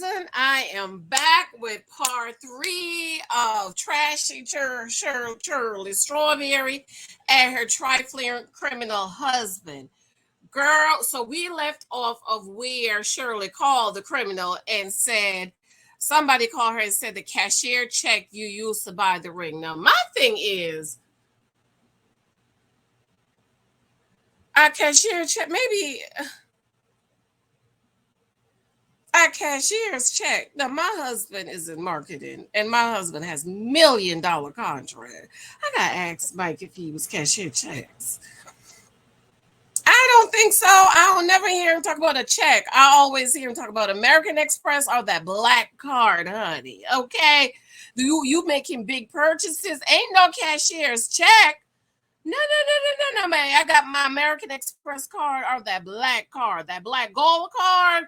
cousin. I am back with part 3 of Trashy Shirley Strawberry and her trifling criminal husband. Girl, so we left off of where Shirley called the criminal and said, somebody called her and said the cashier check you used to buy the ring. Now, my thing is, a cashier check, maybe a cashier's check. Now, my husband is in marketing, and my husband has $1 million contract. I gotta ask Mike if he was cashier checks. I don't think so. I don't never hear him talk about a check. I always hear him talk about American Express or that black card, honey. Okay, you making big purchases? Ain't no cashier's check. No, man. I got my American Express card or that black card, that black gold card.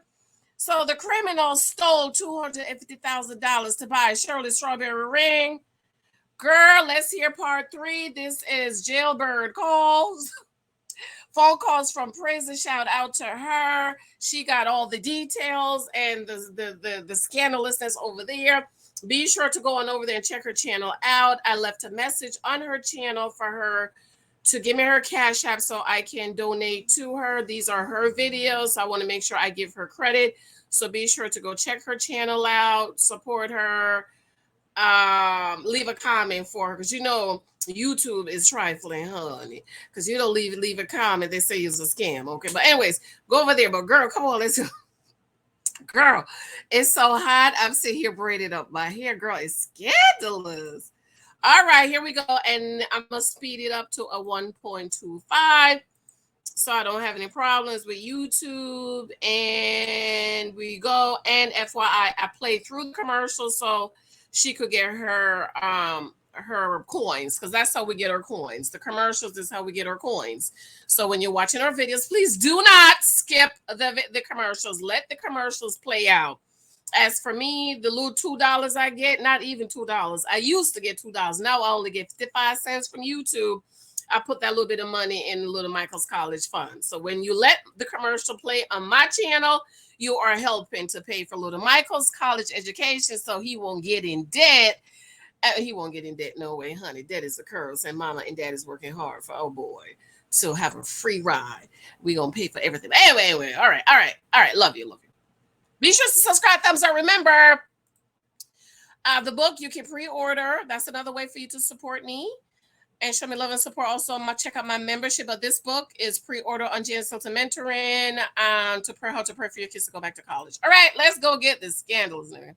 So the criminal stole $250,000 to buy a Shirley Strawberry ring. Girl, let's hear part 3. This is Jailbird Calls. Phone calls from prison. Shout out to her. She got all the details and the scandalous that's over there. Be sure to go on over there and check her channel out. I left a message on her channel for her to give me her cash app so I can donate to her. These are her videos. So I want to make sure I give her credit. So be sure to go check her channel out, support her, leave a comment for her, because you know YouTube is trifling, honey. Because you don't leave a comment, they say it's a scam. Okay, but anyways, go over there. But girl, come on, let's go. Girl, it's so hot. I'm sitting here braiding up my hair. Girl, it's scandalous. All right, here we go. And I'm going to speed it up to a 1.25 so I don't have any problems with YouTube. And we go. And FYI, I played through the commercials so she could get her coins, because that's how we get our coins. The commercials is how we get our coins. So when you're watching our videos, please do not skip the commercials. Let the commercials play out. As for me, the little $2 I get, not even $2. I used to get $2. Now I only get 55 cents from YouTube. I put that little bit of money in the Little Michael's College Fund. So when you let the commercial play on my channel, you are helping to pay for Little Michael's college education so he won't get in debt. He won't get in debt, no way, honey. Debt is a curse, and mama and dad is working hard for, oh boy, to have a free ride. We gonna pay for everything. Anyway, all right. Love you. Be sure to subscribe, thumbs up. Remember, the book you can pre-order. That's another way for you to support me and show me love and support. Also, check out my membership of this book is pre-order on janicehylton mentoring to pray how to pray for your kids to go back to college. All right, let's go get this scandalous now.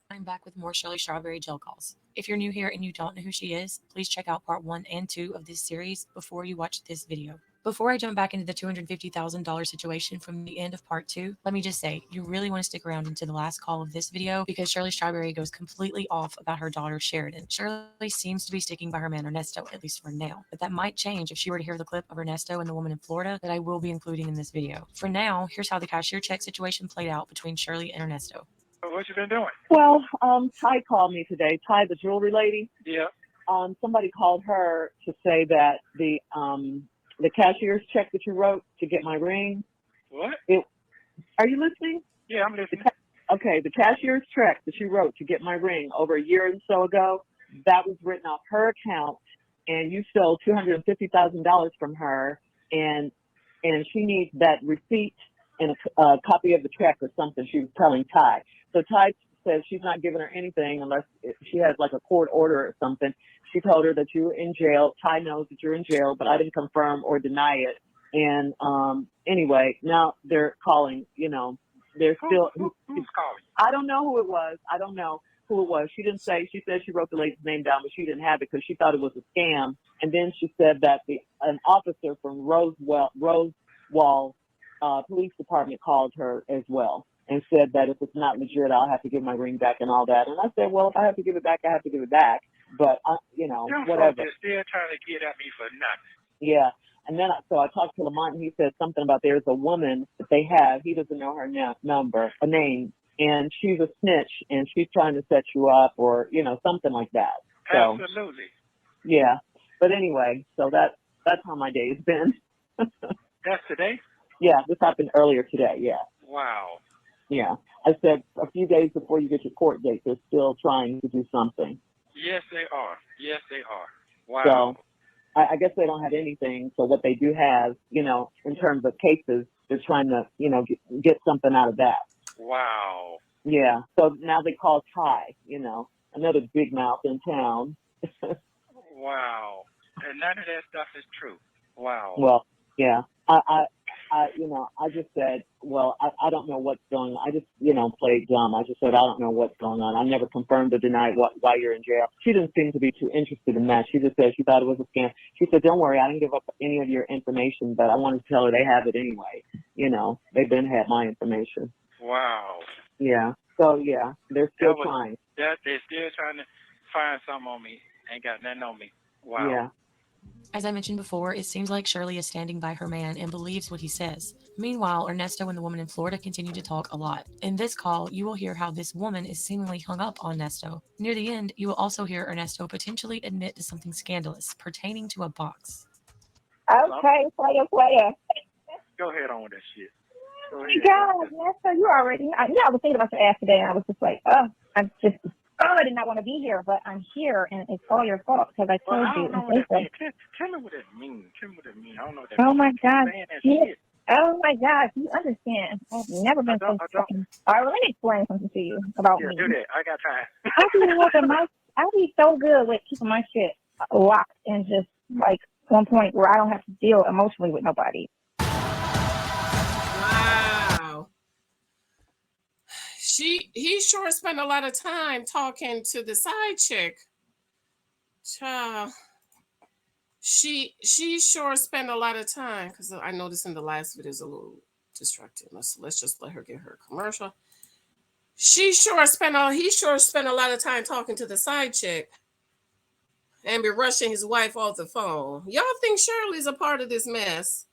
I'm back with more Shirley Strawberry jail calls. If you're new here and you don't know who she is, please check out part 1 and 2 of this series before you watch this video. Before I jump back into the $250,000 situation from the end of part 2, let me just say, you really want to stick around into the last call of this video because Shirley Strawberry goes completely off about her daughter Sheridan. Shirley seems to be sticking by her man Ernesto, at least for now, but that might change if she were to hear the clip of Ernesto and the woman in Florida that I will be including in this video. For now, here's how the cashier check situation played out between Shirley and Ernesto. What you been doing? Well, Ty called me today. Ty, the jewelry lady. Yeah. Somebody called her to say that the cashier's check that you wrote to get my ring. What? Are you listening? Yeah, I'm listening. Okay, the cashier's check that you wrote to get my ring over a year and so ago, that was written off her account, and you stole $250,000 from her, and she needs that receipt and a copy of the check or something. She was telling Ty. So Ty says she's not giving her anything unless she has like a court order or something. She told her that you were in jail. Ty knows that you're in jail, but I didn't confirm or deny it. And anyway, now they're calling, they're still. Who's calling? I don't know who it was. I don't know who it was. She didn't say. She said she wrote the lady's name down, but she didn't have it because she thought it was a scam. And then she said that an officer from Rosewall Police Department called her as well and said that if it's not legit, I'll have to give my ring back and all that. And I said, well, if I have to give it back, I have to give it back. But, whatever. They're still trying to get at me for nothing. Yeah. And then so I talked to Lamont, and he said something about there's a woman that they have. He doesn't know her name, and she's a snitch, and she's trying to set you up or, something like that. So, absolutely. Yeah. But anyway, so that's how my day's been. That's today? Yeah, this happened earlier today, yeah. Wow. Yeah. I said a few days before you get your court date, they're still trying to do something. Yes, they are. Yes, they are. Wow. So I guess they don't have anything. So what they do have, in terms of cases, they're trying to, get something out of that. Wow. Yeah. So now they call Ty, another big mouth in town. Wow. And none of that stuff is true. Wow. Well, yeah. I just said, well, I don't know what's going on. I just, played dumb. I just said, I don't know what's going on. I never confirmed or denied why you're in jail. She didn't seem to be too interested in that. She just said she thought it was a scam. She said, don't worry, I didn't give up any of your information, but I wanted to tell her they have it anyway. They've been had my information. Wow. Yeah. So, yeah, they're still trying. They're still trying to find something on me. Ain't got nothing on me. Wow. Yeah. As I mentioned before, it seems like Shirley is standing by her man and believes what he says. Meanwhile, Ernesto and the woman in Florida continue to talk a lot. In this call, you will hear how this woman is seemingly hung up on Ernesto. Near the end, you will also hear Ernesto potentially admit to something scandalous pertaining to a box. Okay, player. Go ahead on with that shit. Go ahead. God, Ernesto, you already. I was thinking about your ass today, and I was just like, I did not want to be here, but I'm here, and it's all your fault because I told you. I don't know what that means. Tell me what that means. Tell me what that means. I don't know what that Oh means. my God. Shit. Oh my God, you understand. I've never been so fucking. All right, well, let me explain something to you about me. Do that. I got time. I'll be so good with keeping my shit locked and just like one point where I don't have to deal emotionally with nobody. Wow. He sure spent a lot of time talking to the side chick. Child. She sure spent a lot of time, because I noticed in the last video is a little distracting. Let's just let her get her commercial. He sure spent a lot of time talking to the side chick and be rushing his wife off the phone. Y'all think Shirley's a part of this mess?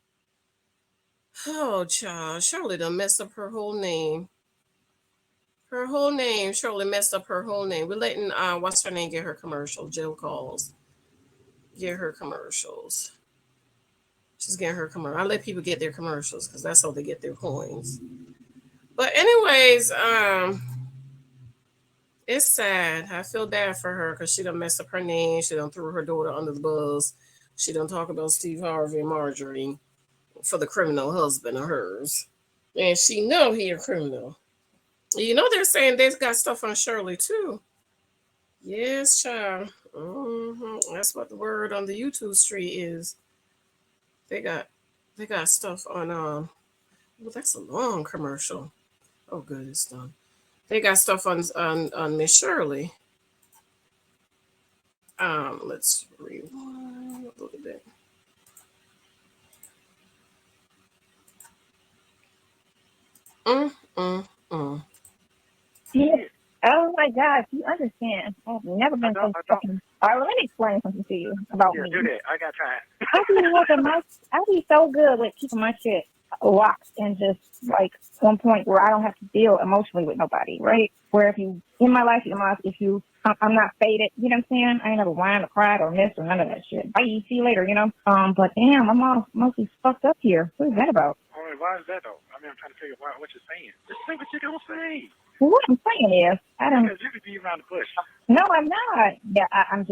Oh, child, Shirley done messed up her whole name. Shirley messed up her whole name. We're letting what's her name get her commercial. Jill calls. Get her commercials. She's getting her commercial. I let people get their commercials because that's how they get their coins. But anyways, it's sad. I feel bad for her because she done messed up her name. She done threw her daughter under the bus. She done talk about Steve Harvey and Marjorie for the criminal husband of hers. And she know he a criminal. They're saying they've got stuff on Shirley too. Yes, child. That's what the word on the YouTube street is. They got stuff on well, that's a long commercial. Oh, good, it's done. They got stuff on Miss Shirley. Let's rewind a little bit. Yeah. Oh my God, you understand. I've never been so fucking. All right, well, let me explain something to you about me. Do that. I got time. I'll be so good with keeping my shit locked and just like one point where I don't have to deal emotionally with nobody, right? Where if you in my life, I'm not faded, you know what I'm saying? I ain't never whined or cried or missed or none of that shit. Bye, see you later, But damn, I'm all mostly fucked up here. What is that about? All right, why is that though? I mean, I'm trying to figure out what you're saying. Just say what you're gonna say. Well, what I'm saying is, I don't. Because you could be around the bush. No, I'm not. Yeah, I'm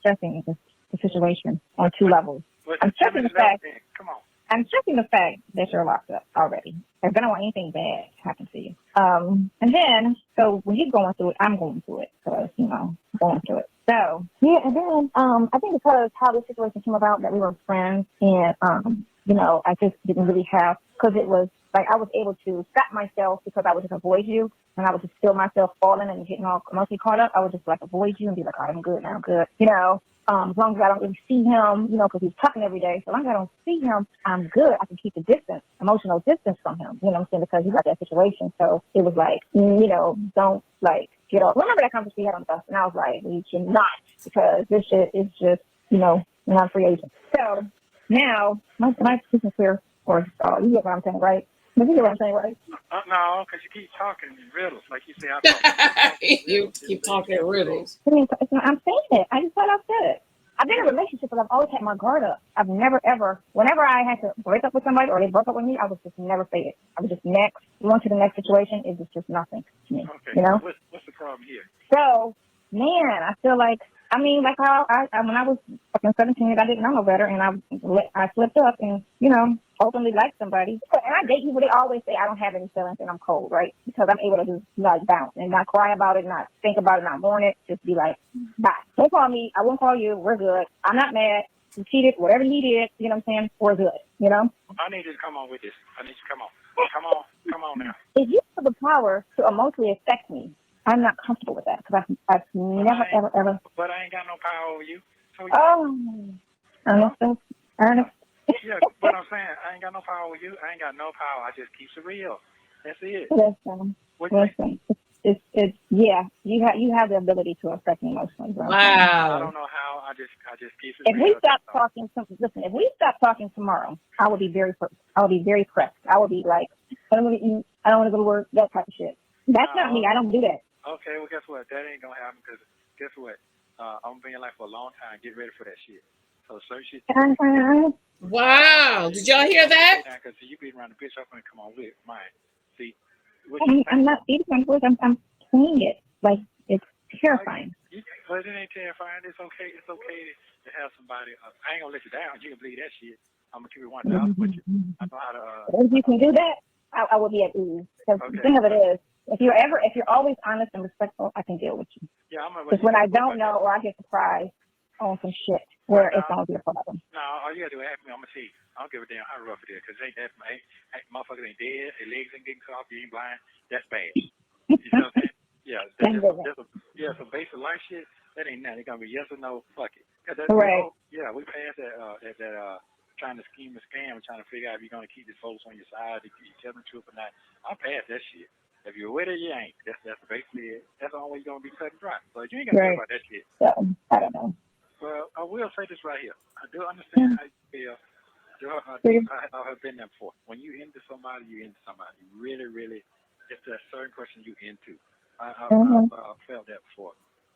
stressing the situation on two levels. I'm stressing the fact. Come on. I'm stressing the fact that you're locked up already. I don't want anything bad to happen to you. And then, so when you're going through it, I'm going through it because, going through it. So, yeah, and then I think because how this situation came about, that we were friends, and, I just didn't really have, because it was like I was able to stop myself because I would just avoid you, and I would just feel myself falling and getting all emotionally caught up. I would just like avoid you and be like, oh, I'm good now, I'm good, as long as I don't really see him, because he's talking every day. So as long as I don't see him, I'm good. I can keep the distance, emotional distance from him, you know what I'm saying? Because he's got that situation. So it was like, don't like get off. Remember that conversation we had on the bus? And I was like, we cannot, because this shit is just, not free agent. So now, my business here, or you get what I'm saying, right? But you get what I'm saying, right? No, because you keep talking in riddles, like you say. You keep talking in riddles. I'm saying it. I just thought I said it. I've been in a relationship, but I've always had my guard up. I've never ever, whenever I had to break up with somebody or they broke up with me, I would just never say it. I was just next, on to the next situation. It was just nothing to me. Okay. You know? What's the problem here? So, man, I feel like, I mean, like how I when I was fucking 17, I didn't know no better, and I slipped up and, you know, openly liked somebody. And I date people, they always say I don't have any feelings and I'm cold, right? Because I'm able to just like bounce and not cry about it, not think about it, not mourn it, just be like, bye. Don't call me, I won't call you, we're good. I'm not mad. You cheated, whatever he did, you know what I'm saying? We're good, you know? I need you to come on with this. I need you to come on. Come on now. If you have the power to emotionally affect me, I'm not comfortable with that because I've never, ever. But I ain't got no power over you. So Ernesto. Yeah, but I'm saying I ain't got no power over you. I ain't got no power. I just keep it real. That's it. Listen. It's yeah. You have the ability to affect me emotionally. Bro. Wow. I don't know how. I just keep it if real. If we stop talking tomorrow, I will be very pressed. I will be like, I don't want to eat. I don't want to go to work. That type of shit. That's not me. I don't do that. Okay, well, guess what? That ain't gonna happen because guess what? I'm being like for a long time. Get ready for that shit. So certain shit. Wow. Did y'all hear that? Because you beat around the bitch up and come on with mine. See? I'm not eating my words. I'm cleaning it. Like, it's terrifying. But it ain't terrifying. It's okay. It's okay to have somebody. I ain't gonna let you down. You can believe that shit. I'm gonna keep it 1,000 with you. I know how to. If you can do that, I will be at ease. Because the thing of it is, if you're always honest and respectful, I can deal with you. Yeah, because when I don't know or I get surprised on some shit where it's gonna be a problem. No, all you gotta do is ask me. I'm gonna see. I don't give a damn how rough it is, because motherfuckers ain't dead, their legs ain't getting cut off, you ain't blind. That's bad. You know what I'm saying? Yeah, some basic life shit. That ain't nothing. It's gonna be yes or no. Fuck it. Right. Yeah, we passed that. Trying to scheme and scam and trying to figure out if you're gonna keep these folks on your side, if you tell them the truth or not. I passed that shit. If you're with it, you ain't. That's basically it. That's the only way you're gonna be cut and dry. So you ain't gotta worry about that shit. So I don't know. Well, I will say this right here. I do understand how you feel. I have been there before. When you into somebody, you into somebody. You really, really, it's a certain person you into. I've felt that before.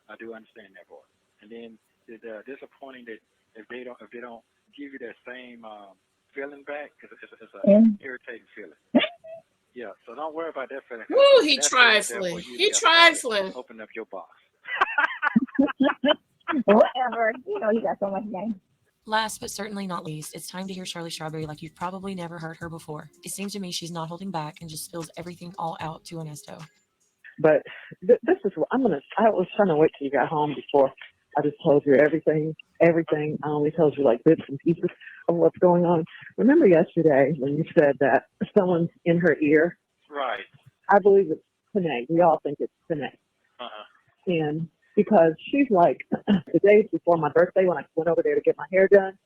I do understand that, boy. And then it's disappointing that if they don't give you that same feeling back, because it's an irritating feeling. Yeah, so don't worry about that feeling. Ooh, he trifling. He trifling. Open up your box. Whatever. You know, you got so much game. Last but certainly not least, it's time to hear Shirley Strawberry like you've probably never heard her before. It seems to me she's not holding back and just spills everything all out to Ernesto. But this is what I was trying to wait till you got home before I just told you everything. I only told you like bits and pieces of what's going on. Remember yesterday when you said that someone's in her ear? Right. I believe it's Panay. We all think it's Panay. And because she's like, the days before my birthday when I went over there to get my hair done,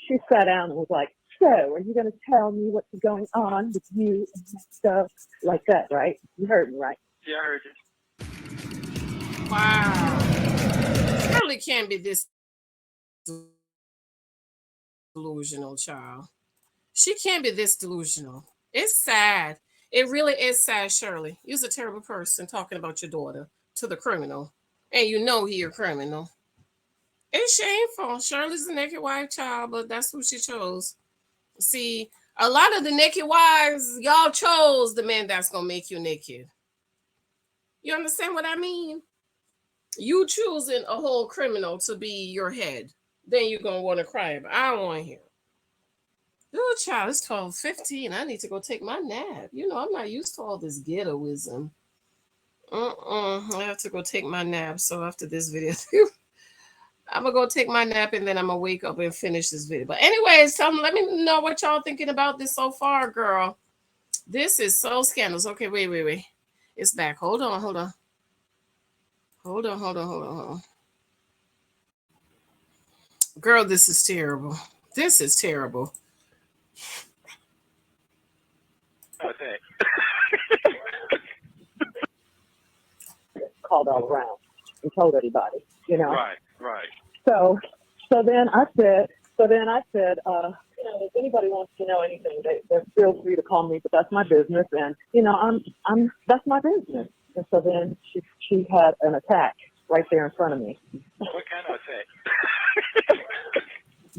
she sat down and was like, so are you going to tell me what's going on with you and stuff like that, right? You heard me, right? Yeah, I heard you. Wow. Shirley can't be this delusional, child. She can't be this delusional. It's sad. It really is sad, Shirley. You're a terrible person talking about your daughter to the criminal. And you know he a criminal. It's shameful. Shirley's a naked wife, child, but that's who she chose. See, a lot of the naked wives, y'all chose the man that's going to make you naked. You understand what I mean? You choosing a whole criminal to be your head. Then you're going to want to cry, but I don't want to hear. Ooh, child, it's 12:15. I need to go take my nap. You know, I'm not used to all this ghettoism. I have to go take my nap. So after this video, I'm going to go take my nap and then I'm going to wake up and finish this video. But anyways, let me know what y'all thinking about this so far, girl. This is so scandalous. Okay, wait. It's back. Hold on. Girl, this is terrible. This is terrible. Okay. Called all around and told everybody, you know. Right. So then I said, you know, if anybody wants to know anything, they're feel free to call me, but that's my business, and you know, that's my business. And so then she had an attack right there in front of me. What kind of attack?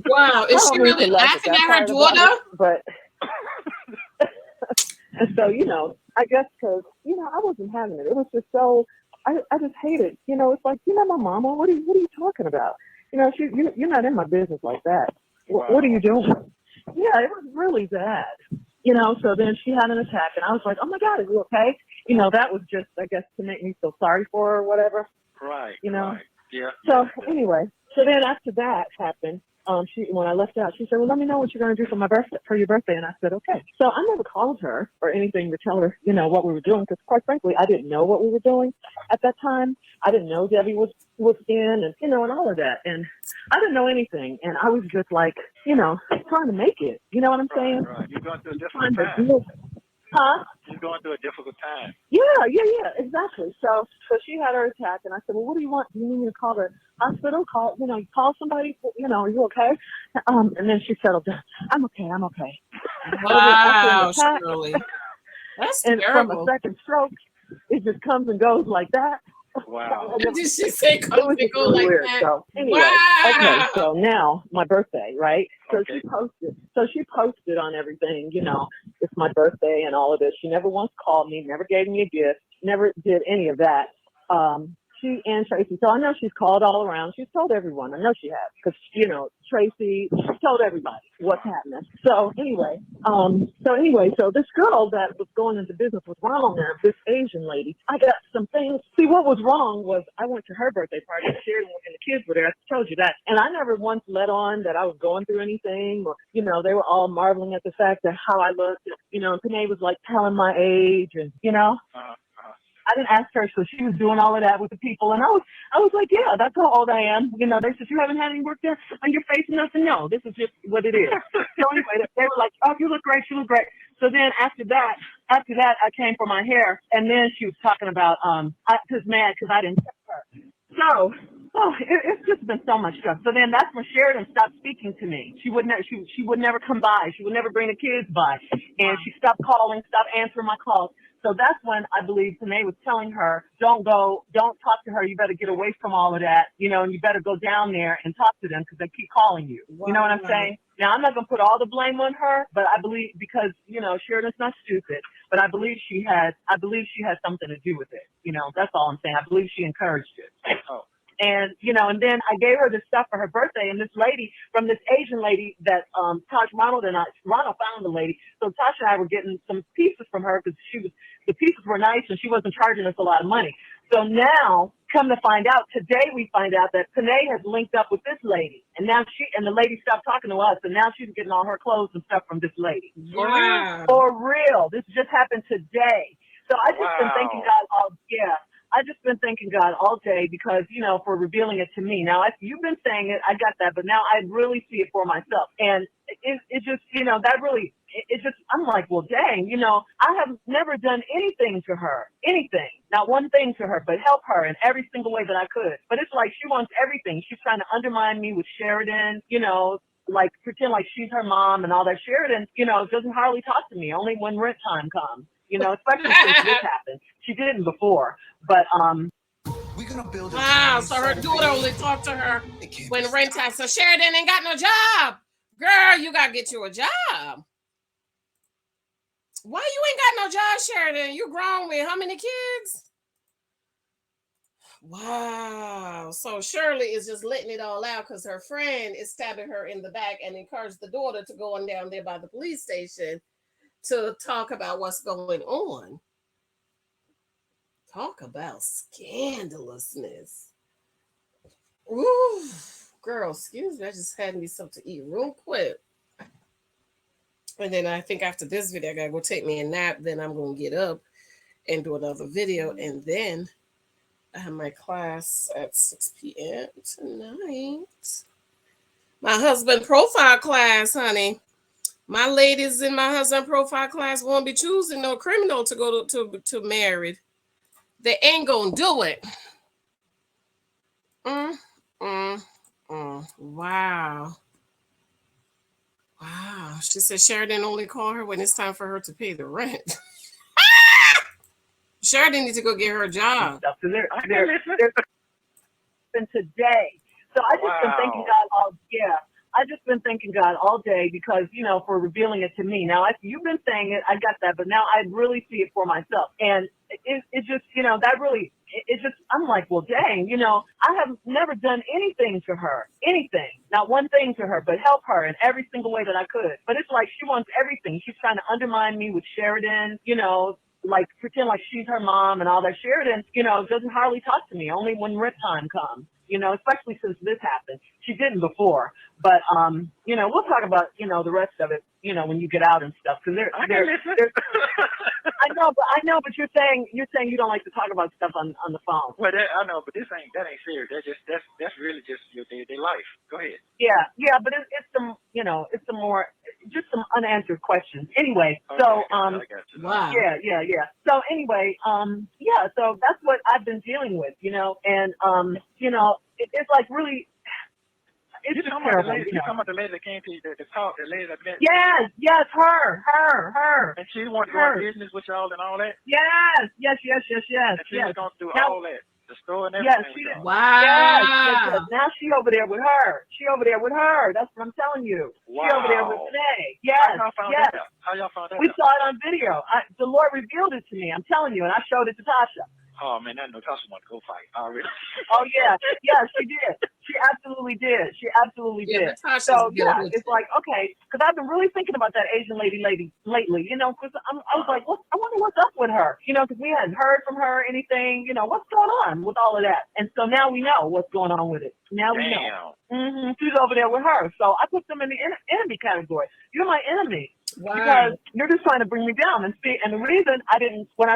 Wow, is she really laughing at her daughter? But and so, I guess because, I wasn't having it. It was just so, I just hated, it's like, my mama, what are you talking about? You're not in my business like that. What are you doing? Yeah, it was really bad. So then she had an attack and I was like, oh my God, is you okay? That was just, I guess, to make me feel sorry for her or whatever. Right. Right. Yeah. So anyway, so then after that happened, when I left out, she said, well, let me know what you're going to do for your birthday. And I said, okay. So I never called her or anything to tell her, what we were doing. Because quite frankly, I didn't know what we were doing at that time. I didn't know Debbie was in and, and all of that. And I didn't know anything. And I was just like, trying to make it. You know what I'm saying? Right. You're going through a difficult time. Huh? You're going through a difficult time. Yeah, exactly. So she had her attack, and I said, well, what do you want? Do you need me to call the hospital? Call somebody? Are you okay? And then she settled down. I'm okay. Wow, Shirley. That's and terrible. From a second stroke, it just comes and goes like that. Wow. What did she say? It was just really like weird. that? So anyway, okay. So now my birthday, right? So Okay. she posted on everything. It's my birthday and all of this. She never once called me, never gave me a gift, never did any of that. She and Tracy. So I know she's called all around. She's told everyone. I know she has because Tracy. She told everybody what's happening. So anyway, so this girl that was going into business with Ronald there, this Asian lady. I got some things. See, what was wrong was I went to her birthday party and Shirley and the kids were there. I told you that, and I never once let on that I was going through anything, or they were all marveling at the fact that how I looked. And Panay was like telling my age, and I didn't ask her, so she was doing all of that with the people, and I was like, yeah, that's how old I am. They said, you haven't had any work there on your face, and I said, no, this is just what it is. So anyway, they were like, oh, you look great. So then after that, I came for my hair, and then she was talking about, I was mad because I didn't tip her. So, it's just been so much stuff. So then that's when Sheridan stopped speaking to me. She would never come by. She would never bring the kids by, and she stopped calling, stopped answering my calls. So that's when I believe Panay was telling her, don't talk to her. You better get away from all of that, and you better go down there and talk to them because they keep calling you. Wow. You know what I'm saying? Now, I'm not going to put all the blame on her, but I believe because, Sheridan's not stupid, but I believe she had something to do with it. That's all I'm saying. I believe she encouraged it. Oh. And, and then I gave her this stuff for her birthday. And this lady from this Asian lady that Ronald found the lady. So Tasha and I were getting some pieces from her because the pieces were nice and she wasn't charging us a lot of money. So now, come to find out, today we find out that Panay has linked up with this lady. And now the lady stopped talking to us. And now she's getting all her clothes and stuff from this lady. Wow. For real. This just happened today. So I just been thanking God I just been thanking God all day because, for revealing it to me. Now, you've been saying it, I got that, but now I really see it for myself. And it just, that really, I'm like, well, dang, I have never done anything to her, not one thing to her, but help her in every single way that I could. But it's like she wants everything. She's trying to undermine me with Sheridan, like pretend like she's her mom and all that. Sheridan, doesn't hardly talk to me, only when rent time comes. Especially since this happened. She didn't before, but we're gonna build a wow. So her daughter only talked to her when rent time. So Sheridan ain't got no job. Girl, you gotta get you a job. Why you ain't got no job, Sheridan? You grown with how many kids? Wow. So Shirley is just letting it all out because her friend is stabbing her in the back and encouraged the daughter to go on down there by the police station to talk about what's going on. Talk about scandalousness. Ooh, girl, excuse me. I just had me something to eat real quick. And then I think after this video, I gotta go take me a nap. Then I'm gonna get up and do another video. And then I have my class at 6 p.m. tonight. My husband profile class, honey. My ladies in my husband profile class won't be choosing no criminal to go to married. They ain't gonna do it. Wow. Wow. She said Sheridan only call her when it's time for her to pay the rent. Sheridan needs to go get her a job. They're today. So I just been thanking God I just been thanking God all day because, for revealing it to me. Now, you've been saying it, I got that, but now I really see it for myself. And it just, that really, it just, I'm like, well, dang, I have never done anything to her, not one thing to her, but help her in every single way that I could. But it's like she wants everything. She's trying to undermine me with Sheridan, like pretend like she's her mom and all that. Sheridan, doesn't hardly talk to me, only when rip time comes. Especially since this happened. She didn't before, but we'll talk about the rest of it, when you get out and stuff. Because I know, but you're saying you don't like to talk about stuff on the phone. Well, I know, but that ain't serious. That's really just your day life. Go ahead. Yeah, but it's some just some unanswered questions. Anyway, okay, so I got you. Wow. Yeah. So anyway, so that's what I've been dealing with, and it's like really. It's You just talking terrible, about the lady that came to you, the talk, the lady that met? Yes, her. And she wanted to go on business with y'all and all that? Yes. And she was going to do all that, the store and Yes, everything. she did. Wow. Yes. Now she over there with her. That's what I'm telling you. Wow. She over there with Renee. Yes. How y'all found that We out? saw it on video. The Lord revealed it to me. I'm telling you, and I showed it to Tasha. Oh, man, I know Tasha wanted to go fight. Already. Oh, yeah, she did. She absolutely did. Yeah, Natasha's So, good yeah, with it's like, okay, because I've been really thinking about that Asian lady lately, because I was like, I wonder what's up with her, because we hadn't heard from her anything, what's going on with all of that. And so now we know what's going on with it. Now we know. She's over there with her. So I put them in the enemy category. You're my enemy. Wow. Because you're just trying to bring me down. And the reason I didn't, when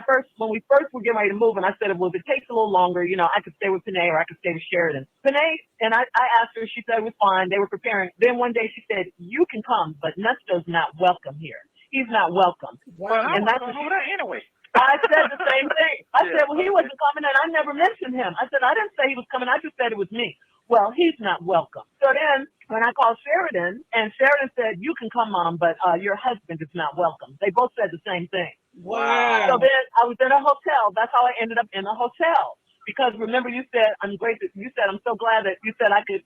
we first were getting ready to move, and I said, well, if it takes a little longer, I could stay with Panay or I could stay with Sheridan. Panay, and I asked her, she said it was fine. They were preparing. Then one day she said, you can come, but Nesto's not welcome here. He's not welcome. Well, and that's what that anyway. I said the same thing. I said, well, he wasn't coming, and I never mentioned him. I said, I didn't say he was coming. I just said it was me. Well, he's not welcome. So then when I called Sheridan, and Sheridan said, you can come, Mom, but your husband is not welcome. They both said the same thing. Wow. So then I was in a hotel. That's how I ended up in a hotel. Because remember, you said, I'm so glad that you said I could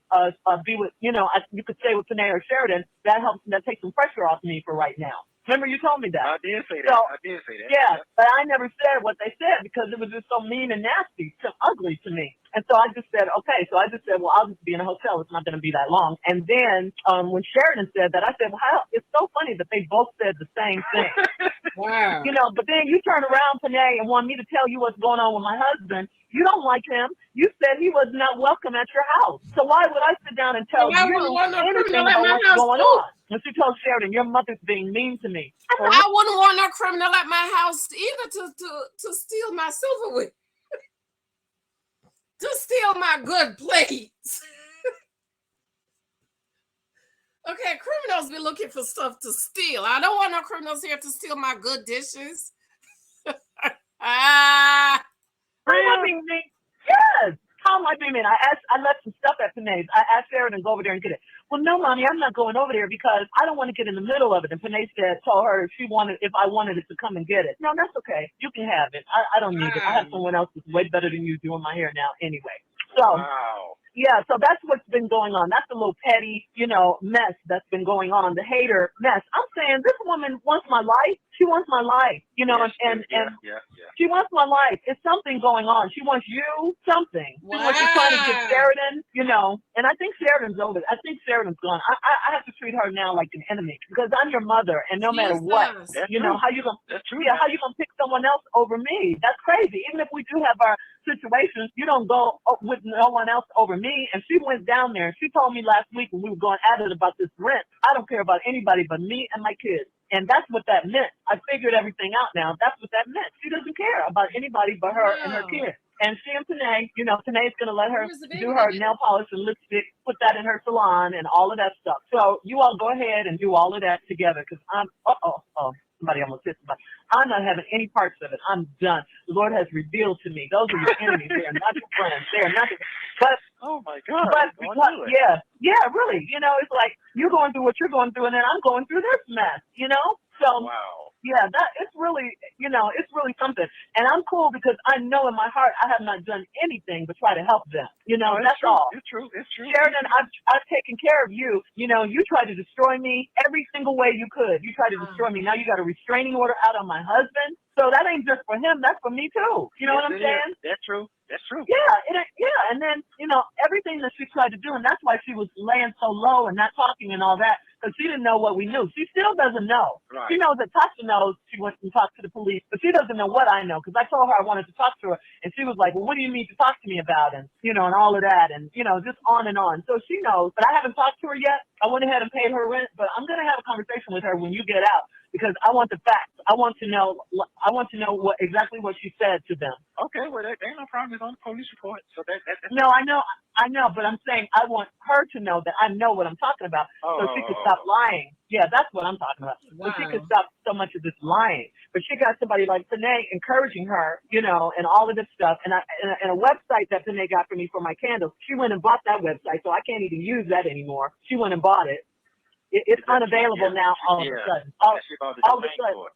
be with, you could stay with Panay or Sheridan. That takes some pressure off me for right now. Remember, you told me that. I did say that. Yeah, but I never said what they said because it was just so mean and nasty, so ugly to me. And so I just said, okay. So I just said, well, I'll just be in a hotel. It's not going to be that long. And then when Sheridan said that, I said, well, it's so funny that they both said the same thing. Wow. But then you turn around, Panay, and want me to tell you what's going on with my husband. You don't like him. You said he was not welcome at your house. So why would I sit down and tell you anything about what's going on? And she told Sheridan, your mother's being mean to me. I wouldn't want no criminal at my house either to steal my silverware. To steal my good plates. Okay, criminals be looking for stuff to steal. I don't want no criminals here to steal my good dishes. How am I being mean? Yes. How am I being mean? I left some stuff at Panay's. I asked Sheridan to go over there and get it. Well, no, Mommy, I'm not going over there because I don't want to get in the middle of it. And Panay told her if I wanted it to come and get it. No, that's okay. You can have it. I don't need it. I have someone else who's way better than you doing my hair now anyway. So, yeah, so that's what's been going on. That's a little petty, mess that's been going on. The hater mess. I'm saying this woman wants my life. She wants my life, and she wants my life. It's something going on. She wants you something. Wow. She wants you trying to get Sheridan, and I think Sheridan's over. I think Sheridan's gone. I have to treat her now like an enemy because I'm your mother, and no matter what, how you gonna how you gonna pick someone else over me? That's crazy. Even if we do have our situations, you don't go with no one else over me. And she went down there and she told me last week when we were going at it about this rent, I don't care about anybody but me and my kids. And that's what that meant. I figured everything out now. That's what that meant. She doesn't care about anybody but her and her kids. And she and Panay, Panay's going to let her do her nail polish and lipstick, put that in her salon and all of that stuff. So you all go ahead and do all of that together because somebody almost hit somebody. I'm not having any parts of it. I'm done. The Lord has revealed to me. Those are your enemies. They are not your friends. They are not your but oh my God. But really. It's like you're going through what you're going through and then I'm going through this mess, So wow. Yeah, that it's really, it's really something. And I'm cool because I know in my heart I have not done anything but try to help them. That's true. all. It's true. It's true. Sheridan, I've taken care of you. You tried to destroy me every single way you could. You tried to destroy me. Now you got a restraining order out on my husband. So that ain't just for him. That's for me too. You know what I'm saying? That's true. That's true. Yeah. And then, everything that she tried to do, and that's why she was laying so low and not talking and all that, because she didn't know what we knew. She still doesn't know. Right. She knows that Tasha knows she went and talked to the police, but she doesn't know what I know, because I told her I wanted to talk to her, and she was like, well, what do you need to talk to me about? And, and all of that, and, just on and on. So she knows, but I haven't talked to her yet. I went ahead and paid her rent, but I'm going to have a conversation with her when you get out, because I want the facts. I want to know exactly what she said to them. Okay, well, there ain't no problem. It's on the police report. So that's no, I know, but I'm saying I want her to know that I know what I'm talking about, so she could stop lying. Yeah, that's what I'm talking about. Wow. So she could stop so much of this lying. But she got somebody like Panay encouraging her, and all of this stuff. And a website that Panay got for me for my candles, she went and bought that website, so I can't even use that anymore. She went and bought it. It's unavailable now all of a sudden. All of a sudden.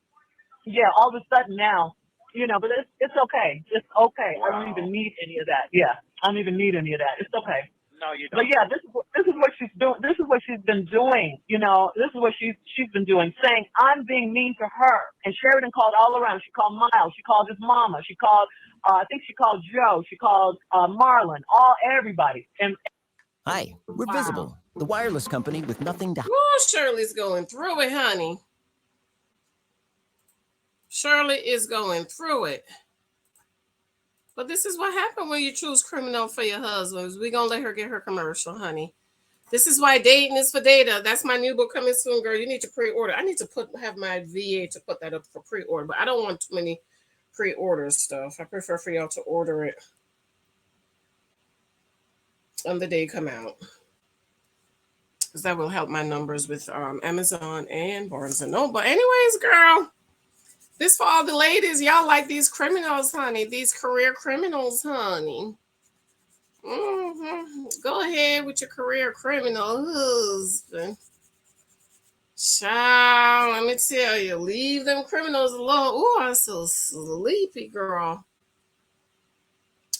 Yeah, all of a sudden now, but it's okay. It's okay. Wow. I don't even need any of that. Yeah, I don't even need any of that. It's okay. No, you don't. But yeah, this is what she's doing. This is what she's been doing. This is what she's been doing, saying I'm being mean to her. And Sheridan called all around. She called Miles. She called his mama. She called, I think she called Joe. She called Marlon. Everybody. And hi, we're Visible, the wireless company with nothing to. Oh, Shirley's going through it, honey. Shirley is going through it. But this is what happened when you choose criminal for your husband. We're going to let her get her commercial, honey. This is why dating is for data. That's my new book coming soon, girl. You need to pre-order. I need to have my VA to put that up for pre-order, but I don't want too many pre-order stuff. I prefer for y'all to order it on the day it come out, because that will help my numbers with Amazon and Barnes & Noble. Anyways, girl, this for all the ladies. Y'all like these criminals, honey. These career criminals, honey. Go ahead with your career criminal husband. Child, let me tell you, leave them criminals alone. Oh, I'm so sleepy, girl.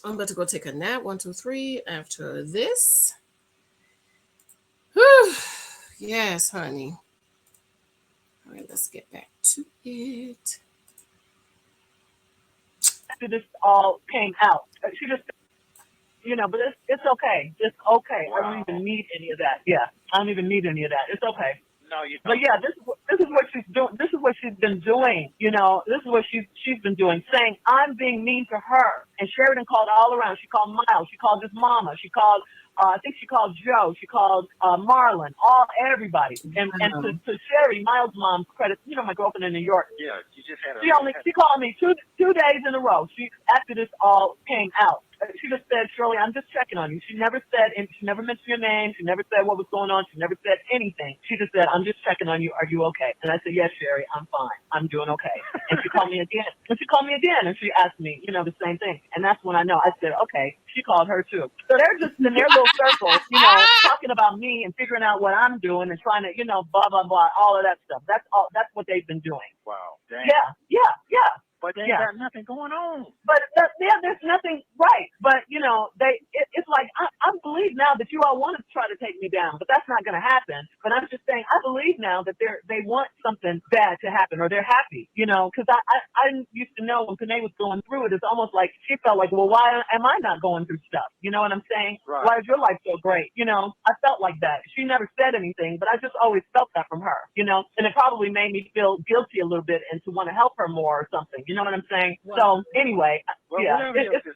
I'm about to go take a nap. 1, 2, 3 after this. Whew. Yes, honey. All right, let's get back to it. After this all came out, she just, but it's okay. It's okay. Wow. I don't even need any of that. Yeah, I don't even need any of that. It's okay. No, you don't. But yeah, this is what she's doing. This is what she's been doing. This is what she's been doing, saying I'm being mean to her. And Sheridan called all around. She called Miles. She called his mama. She called, I think she called Joe. She called Marlon. Everybody. And to Sherry, Miles' mom's credit. My girlfriend in New York. Yeah, she just had. She called me two days in a row. After this all came out. She just said, Shirley, I'm just checking on you. She never said, and she never mentioned your name. She never said what was going on. She never said anything. She just said, I'm just checking on you. Are you okay? And I said, yes, Sherry, I'm fine. I'm doing okay. And she called me again. And she asked me, the same thing. And that's when I know. I said, okay. She called her too. So they're just in their little circles, talking about me and figuring out what I'm doing and trying to, blah, blah, blah, all of that stuff. That's all. That's what they've been doing. Wow. Dang. Yeah. But they ain't got nothing going on. But there's nothing right. But it's like I believe now that you all want to try to take me down, but that's not going to happen. But I'm just saying I believe now that they want something bad to happen, or they're happy, because I used to know when Panay was going through it, it's almost like she felt like, well, why am I not going through stuff? You know what I'm saying? Right. Why is your life so great? I felt like that. She never said anything, but I just always felt that from her, and it probably made me feel guilty a little bit and to want to help her more or something. You know what I'm saying? Wow. So anyway, well, yeah.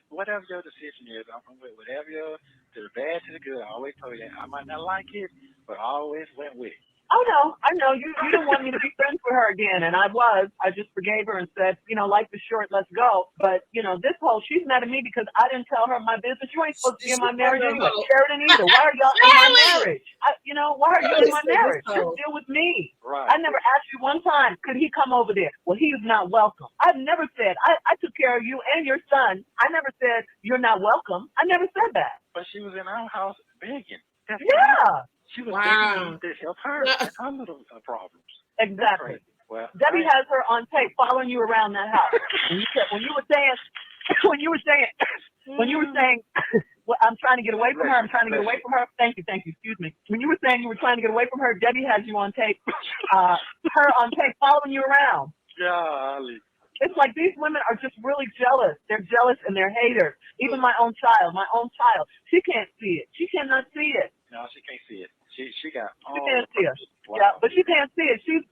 Whatever your decision is, I'm with whatever to the bad, to the good. I always told you that. I might not like it, but I always went with it. Oh, I know. You didn't want me to be friends with her again, and I was. I just forgave her and said, life is short, let's go. But, this whole, she's mad at me because I didn't tell her my business. You ain't supposed to be in my marriage anyway. Sheridan either. Why are y'all in my marriage? Why are you in my marriage? Just deal with me. Right. I never asked you one time, could he come over there? Well, he is not welcome. I've never said, I took care of you and your son. I never said, you're not welcome. I never said that. But she was in our house begging. Yeah. She was begging me to help her and her little problems. Exactly. Well, Debbie has her on tape following you around that house. When you were saying, well, I'm trying to get away from her. I'm trying to get away from her. Thank you. Excuse me. When you were saying you were trying to get away from her, Debbie has you on tape, her on tape following you around. Golly. It's like these women are just really jealous. They're jealous and they're haters. Even my own child, she can't see it. She cannot see it. No, she can't see it. She got. She can't see it. Wow. Yeah, but she can't see it. She's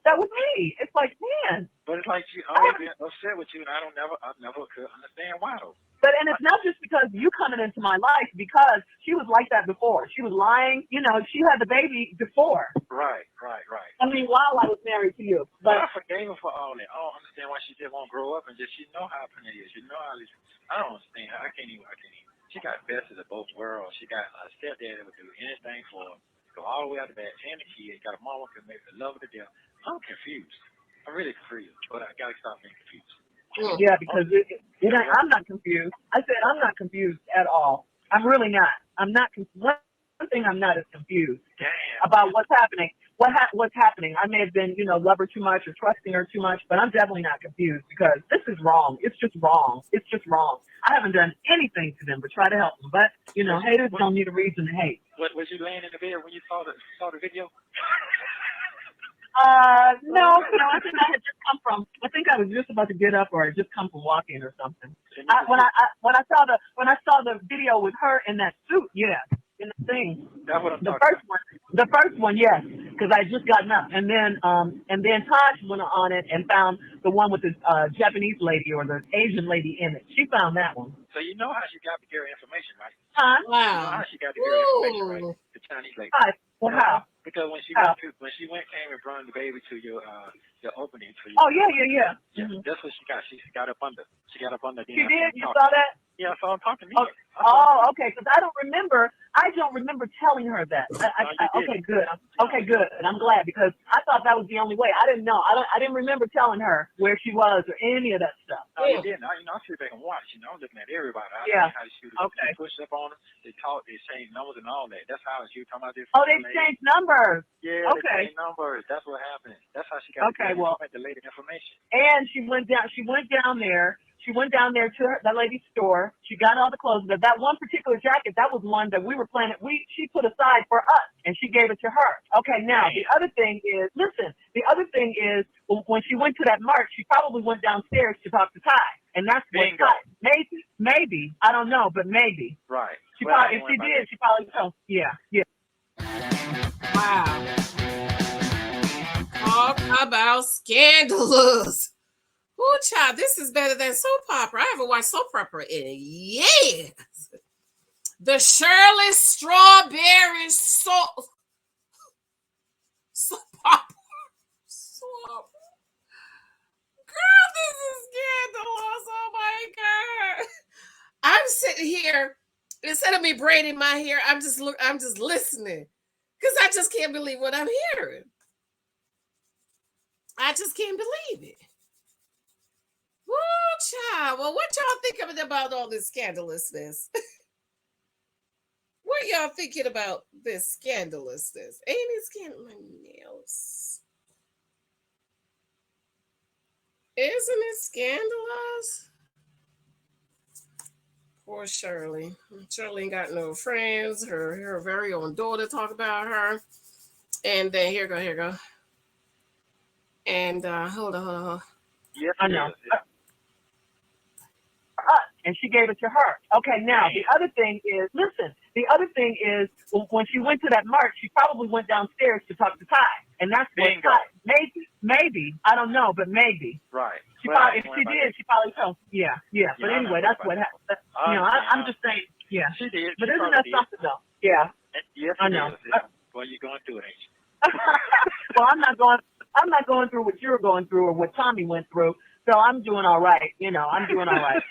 that was me. It's like, man. But it's like she always been upset with you, and I never could understand why though. And it's not just because you coming into my life, because she was like that before. She was lying. She had the baby before. Right. I mean, while I was married to you. But I forgave her for all that. I don't understand why she just won't grow up and just she know how it is. You know how this. I don't understand her. I can't even. She got best of both worlds. She got a stepdad that would do anything for her. Go all the way out to that and the kid. Got a mama who can make the love of the death. I'm confused. I'm really confused. But I gotta stop being confused. Yeah, because I'm not confused. I said I'm not confused at all. I'm really not. I'm not. One thing I'm not is confused about what's happening. What's happening? I may have been, love her too much or trusting her too much, but I'm definitely not confused because this is wrong. It's just wrong. I haven't done anything to them but try to help them. But haters don't need a reason to hate. Was you laying in the bed when you saw the video? No, I think I had just come from. I think I was just about to get up, or I just come from walking or something. When I saw the video with her in that suit, yeah, in the thing. That's what I'm the first one, yes, because I had just gotten up, and then Tosh went on it and found the one with the Japanese lady or the Asian lady in it. She found that one. So you know how she got to get her information, right? Huh? Wow. You know how she got to get her information, right? The Chinese lady. Well, how? Because when she came and brought the baby to your opening for you. Oh yeah. Yeah, that's what she got. She got up under. She did. You saw that? Yeah, I saw him talking to me. Okay. Because I don't remember telling her that. Okay, good. Okay, good. And I'm glad because I thought that was the only way. I didn't know. I didn't remember telling her where she was or any of that stuff. No, you didn't. I sit back and watch. I'm looking at everybody. I see how they shoot. They push up on them. They talk. They exchange numbers and all that. That's how she was talking about this. Oh, they exchange numbers. Yeah. Okay. They exchange numbers. That's what happened. That's how she got. Okay. Well, the lady information. And she went down. She went down there. She went down there to that lady's store. She got all the clothes. But that one particular jacket, that was one that we were planning. She put aside for us, and she gave it to her. Okay, now the other thing is, when she went to that march, she probably went downstairs to talk to Ty, and that's what Ty. Maybe I don't know, but maybe. Right. She probably, if she did, she probably told. Yeah. Wow. Talk about scandalous. Ooh, child, this is better than soap opera. I haven't watched soap opera in years. The Shirley strawberry soap opera. Girl, this is scandalous. Oh my God. I'm sitting here, instead of me braiding my hair, I'm just listening. Because I just can't believe what I'm hearing. I just can't believe it. Woo, child. Well, what y'all thinking about all this scandalousness? What y'all thinking about this scandalousness? Ain't it scandalous? My nails. Isn't it scandalous? Poor Shirley. Shirley ain't got no friends. Her very own daughter talk about her. And then here go. And hold on. Yes, I know. And she gave it to her. Okay, now the other thing is, when she went to that march, she probably went downstairs to talk to Ty, and that's what Ty. Maybe I don't know, but maybe. Right. She probably, if she did, she probably told. Yeah. But anyway, that's what happened. I'm just saying. Yeah. She did. But isn't that something though? Yeah. Yes, I know. Well, you're going through it, ain't you? Well, I'm not going through what you're going through or what Tommy went through, so I'm doing all right. I'm doing all right.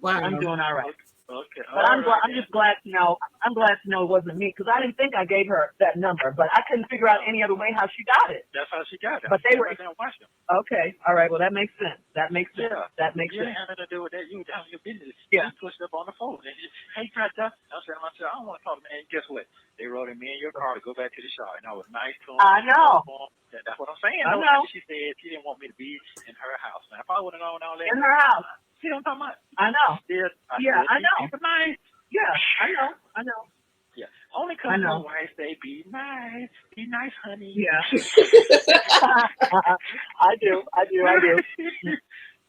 Wow. I'm doing all right. Okay. But I'm just glad to know. I'm glad to know it wasn't me because I didn't think I gave her that number, but I couldn't figure out any other way how she got it. That's how she got it. But they were. Watch them. Okay. All right. Well, that makes sense. That makes sense. Yeah. That makes You sense. ain't had nothing to do with that. You down your business. Yeah. You pushed up on the phone. And hey, Greta. I said to myself, I don't want to talk to me. And guess what? They rode in me in your car to go back to the shop, and I was nice to them. I know. That's what I'm saying. I know. She said she didn't want me to be in her house. Now, if I would have known all that. In her house. See what I'm talking about? I know. I know. Be nice. Yeah, I know. Yeah. Only because my wife say, be nice. Be nice, honey. Yeah. I do.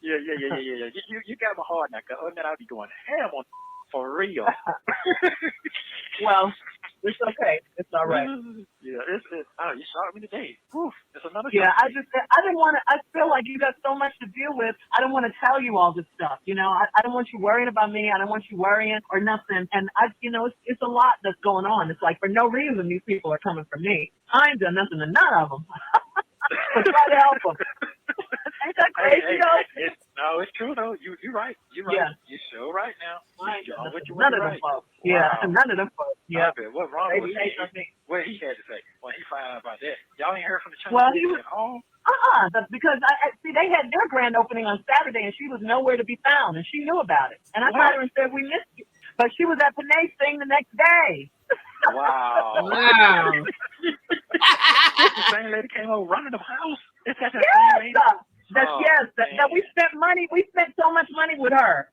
Yeah. You got my heart now, because other than I'd be going ham on for real. Well, it's okay. It's all right. Yeah, you shocked me today. Whew, it's another. Yeah, I didn't want to. I feel like you got so much to deal with. I don't want to tell you all this stuff. You know, I don't want you worrying about me. I don't want you worrying or nothing. And it's a lot that's going on. It's like for no reason these people are coming for me. I ain't done nothing to none of them. But try to help them. Ain't that crazy, No, it's true though. You're right. You're right. Yeah. You're so right now. None of them folks. Yeah, none of them folks. Yeah. What wrong with what he had to say when he found out about that? Y'all ain't heard from the Chinese at all? Because they had their grand opening on Saturday and she was nowhere to be found and she knew about it. And I called her and said, we missed you. But she was at Panay's thing the next day. Wow. The same lady came over running the house. Is that the same lady? That we spent money. We spent so much money with her.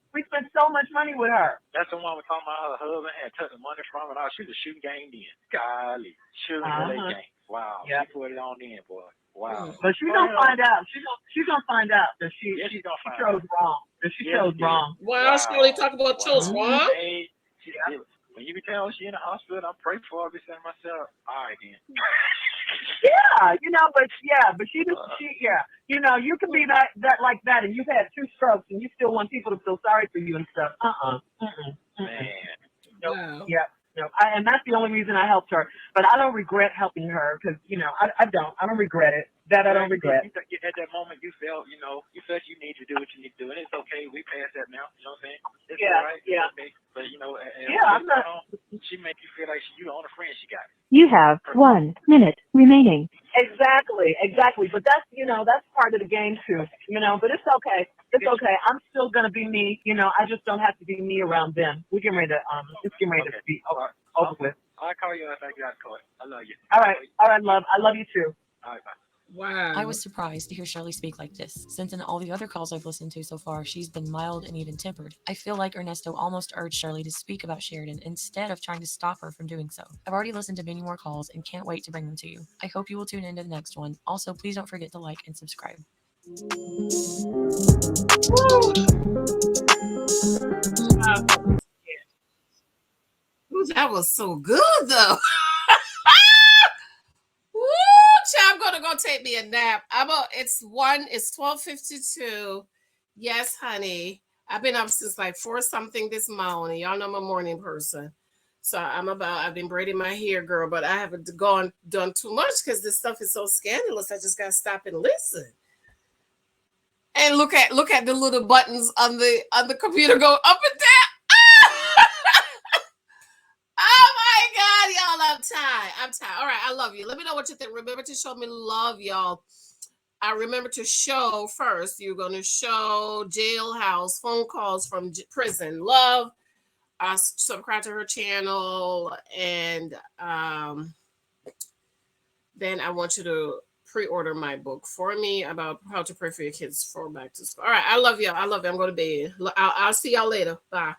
That's the one we're talking about. Her husband had took the money from her. She was a shooting game then. Golly, shooting game. Wow. Yep. She put it on in, boy. Wow. But she's gonna find out. She's gonna find out that she chose wrong. That she chose wrong. Wow, she only talk about chose wrong. When you can tell she in the hospital, I'm praying for her. I'll be saying to myself, all right then. But she you can be that like that, and you've had 2 strokes, and you still want people to feel sorry for you and stuff. Man. Nope. Wow. Yeah. No, and that's the only reason I helped her. But I don't regret helping her because I don't regret it. That I don't regret. At that moment, you felt you need to do what you need to do, and it's okay. We passed that now. You know what I'm saying? It's all right. Yeah. It's okay. But I'm not. She make you feel like you the only friend she got. You have 1 minute remaining. Exactly. But that's part of the game too. But it's okay. It's okay. I'm still gonna be me. I just don't have to be me around them. We're getting ready to to be over with. I'll call you if I get out of court. I love you. All right, love. I love you too. All right, bye. Wow. I was surprised to hear Sherley speak like this, since in all the other calls I've listened to so far, she's been mild and even-tempered. I feel like Ernesto almost urged Sherley to speak about Sheridan instead of trying to stop her from doing so. I've already listened to many more calls and can't wait to bring them to you. I hope you will tune into the next one. Also, please don't forget to like and subscribe. Ooh, that was so good though. Woo, I'm gonna go take me a nap. It's 12:52. Yes, honey. I've been up since like 4 something this morning. Y'all know I'm a morning person. So I've been braiding my hair, girl, but I haven't done too much because this stuff is so scandalous. I just gotta stop and listen. And look at the little buttons on the computer go up and down. Oh my God, y'all, I'm tired. All right, I love you. Let me know what you think. Remember to show me love, y'all. I remember to show first. You're going to show Jailhouse phone calls from prison. Love. Subscribe to her channel. And then I want you to pre-order my book for me about how to pray for your kids for back to school. All right, I love y'all. I'm going to bed. I'll see y'all later. Bye.